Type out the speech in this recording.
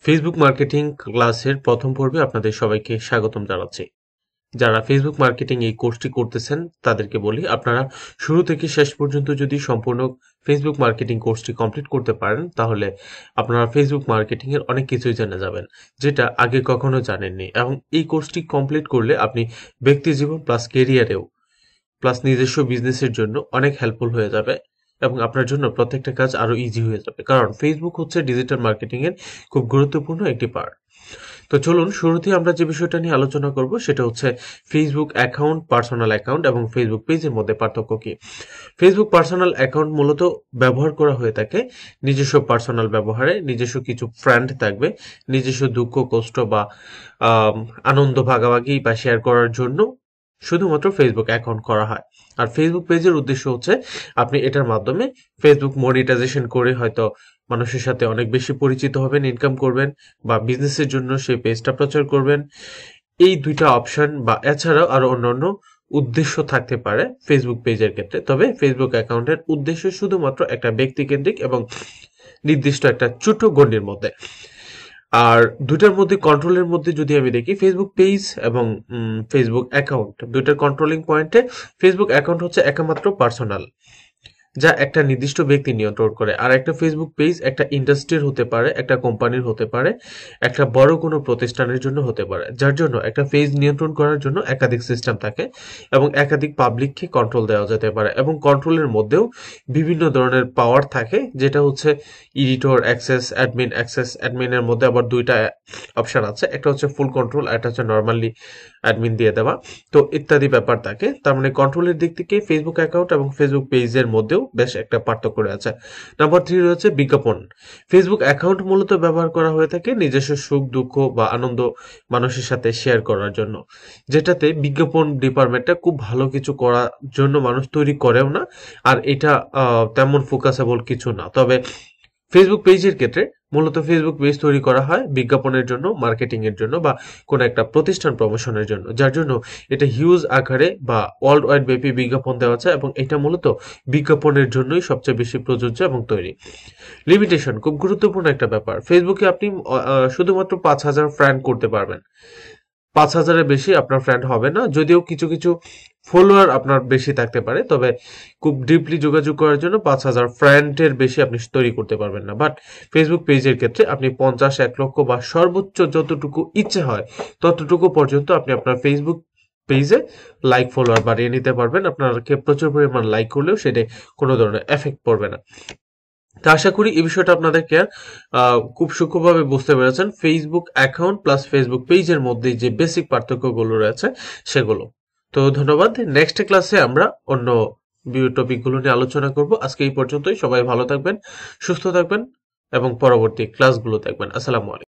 Facebook marketing ক্লাসের প্রথম পর্বে আপনাদের সবাইকে স্বাগতম জানাচ্ছি। যারা ফেসবুক মার্কেটিং এই কোর্সটি করতেছেন তাদেরকে বলি, আপনারা শুরু থেকে শেষ পর্যন্ত যদি সম্পূর্ণ ফেসবুক মার্কেটিং কোর্সটি কমপ্লিট করতে পারেন তাহলে আপনারা ফেসবুক মার্কেটিং এর অনেক কিছুই জেনে যাবেন, যেটা আগে কখনো জানেননি। এবং এই কোর্সটি কমপ্লিট করলে আপনি ব্যক্তি জীবন প্লাস কেরিয়ারেও প্লাস নিজস্ব বিজনেসের জন্য অনেক হেল্পফুল হয়ে যাবে এবং আপনার জন্য প্রত্যেকটা কাজ আরো ইজি হয়ে যাবে, কারণ ফেসবুক হচ্ছে ডিজিটাল মার্কেটিং এর খুব গুরুত্বপূর্ণ একটি পার্ট। তো চলুন শুরুতেই আমরা যে বিষয়টা নিয়ে আলোচনা করব সেটা হচ্ছে ফেসবুক অ্যাকাউন্ট, পার্সোনাল অ্যাকাউন্ট এবং ফেসবুক পেজের মধ্যে পার্থক্য কি। ফেসবুক পার্সোনাল অ্যাকাউন্ট মূলত ব্যবহার করা হয়ে থাকে নিজস্ব পার্সোনাল ব্যবহারে, নিজস্ব কিছু ফ্রেন্ড থাকবে, নিজস্ব দুঃখ কষ্ট বা আনন্দ ভাগাভাগি বা শেয়ার করার জন্য শুধুমাত্র ফেসবুক অ্যাকাউন্ট করা হয়। আর ফেসবুক পেজের উদ্দেশ্য হচ্ছে আপনি এটার মাধ্যমে ফেসবুক মনিটাইজেশন করে হয়তো মানুষের সাথে অনেক বেশি পরিচিত হবেন, ইনকাম করবেন বা বিজনেসের জন্য সেই পেজটা প্রচার করবেন। এই দুইটা অপশন বা এছাড়াও আরো অন্যান্য উদ্দেশ্য থাকতে পারে ফেসবুক পেজের ক্ষেত্রে। তবে ফেসবুক অ্যাকাউন্টের উদ্দেশ্য শুধুমাত্র একটা ব্যক্তিকেন্দ্রিক এবং নির্দিষ্ট একটা ছোট গণ্ডির মধ্যে। আর দুইটার মধ্যে কন্ট্রোলের মধ্যে যদি আমি দেখি, ফেসবুক পেজ এবং ফেসবুক অ্যাকাউন্ট দুইটার কন্ট্রোলিং পয়েন্টে ফেসবুক অ্যাকাউন্ট হচ্ছে একমাত্র পার্সোনাল, যা একটা নির্দিষ্ট ব্যক্তি নিয়ন্ত্রণ করে। আর একটা ফেসবুক পেজ একটা ইন্ডাস্ট্রির হতে পারে, একটা কোম্পানির হতে পারে, একটা বড় কোনো প্রতিষ্ঠানের জন্য হতে পারে, যার জন্য একটা পেজ নিয়ন্ত্রণ করার জন্য একাধিক সিস্টেম থাকে এবং একাধিক পাবলিককে কন্ট্রোল দেওয়া যেতে পারে। এবং কন্ট্রোলের মধ্যেও বিভিন্ন ধরনের পাওয়ার থাকে, যেটা হচ্ছে এডিটর অ্যাক্সেস, অ্যাডমিন অ্যাক্সেস। অ্যাডমিনের মধ্যে আবার দুইটা অপশন আছে, একটা হচ্ছে ফুল কন্ট্রোল, একটা হচ্ছে নর্মালি অ্যাডমিন দিয়ে দেওয়া। তো ইত্যাদি ব্যাপার থাকে। তার মানে কন্ট্রোলের দিক থেকে ফেসবুক অ্যাকাউন্ট এবং ফেসবুক পেজের মধ্যেও বেশ একটা পার্থক্য রয়েছে। নাম্বার 3 রয়েছে বিজ্ঞাপন। ফেসবুক অ্যাকাউন্ট মূলত ব্যবহার করা হয়ে থাকে নিজস্ব সুখ দুঃখ বা আনন্দ মানুষের সাথে শেয়ার করার জন্য, যেটাতে বিজ্ঞাপন ডিপার্টমেন্টটা খুব ভালো কিছু করার জন্য মানুষ তৈরি করেও না। আর এটা তেমন ফোকাসেবল কিছু না। তবে ফেসবুক পেজের ক্ষেত্রে মূলত ফেসবুক পেজ তৈরি করা হয় বিজ্ঞাপনের জন্য, মার্কেটিং এর জন্য বা কোনো একটা প্রতিষ্ঠান প্রমোশনের জন্য, যার জন্য এটা হিউজ আকারে বা ওয়ার্ল্ড ওয়াইড ব্যাপী বিজ্ঞাপন দেওয়া যায় এবং এটা মূলত বিজ্ঞাপনের জন্যই সবচেয়ে বেশি প্রযোজ্য এবং তৈরি। লিমিটেশন খুব গুরুত্বপূর্ণ একটা ব্যাপার। ফেসবুকে আপনি শুধুমাত্র 5,000 ফ্রেন্ড করতে পারবেন, 5,000-এর বেশি আপনার ফ্রেন্ড হবে না। যদিও কিছু কিছু ফলোয়ার আপনার বেশি থাকতে পারে, তবে খুব ডিপলি যোগাযোগ করার জন্য 5,000 ফ্রেন্ডের বেশি আপনি তৈরি করতে পারবেন না। বাট ফেসবুক পেজের ক্ষেত্রে আপনি 50, 1 লক্ষ বা সর্বোচ্চ যতটুকু ইচ্ছে হয় ততটুকু পর্যন্ত আপনি আপনার ফেসবুক পেজে লাইক ফলোয়ার বাড়িয়ে নিতে পারবেন। আপনাকে প্রচুর পরিমাণ লাইক করলেও সেটা কোনো ধরনের এফেক্ট পড়বে না। তো আশা করি এই বিষয়টা আপনাদেরকে খুব সূক্ষ্মভাবে বুঝতে পেরেছেন, ফেসবুক অ্যাকাউন্ট প্লাস ফেসবুক পেজের মধ্যে যে বেসিক পার্থক্যগুলো রয়েছে সেগুলো। তো ধন্যবাদ। নেক্সট ক্লাসে আমরা অন্য টপিকগুলো নিয়ে আলোচনা করব। আজকে এই পর্যন্তই। সবাই ভালো থাকবেন, সুস্থ থাকবেন এবং পরবর্তী ক্লাসগুলো দেখবেন। আসসালামু আলাইকুম।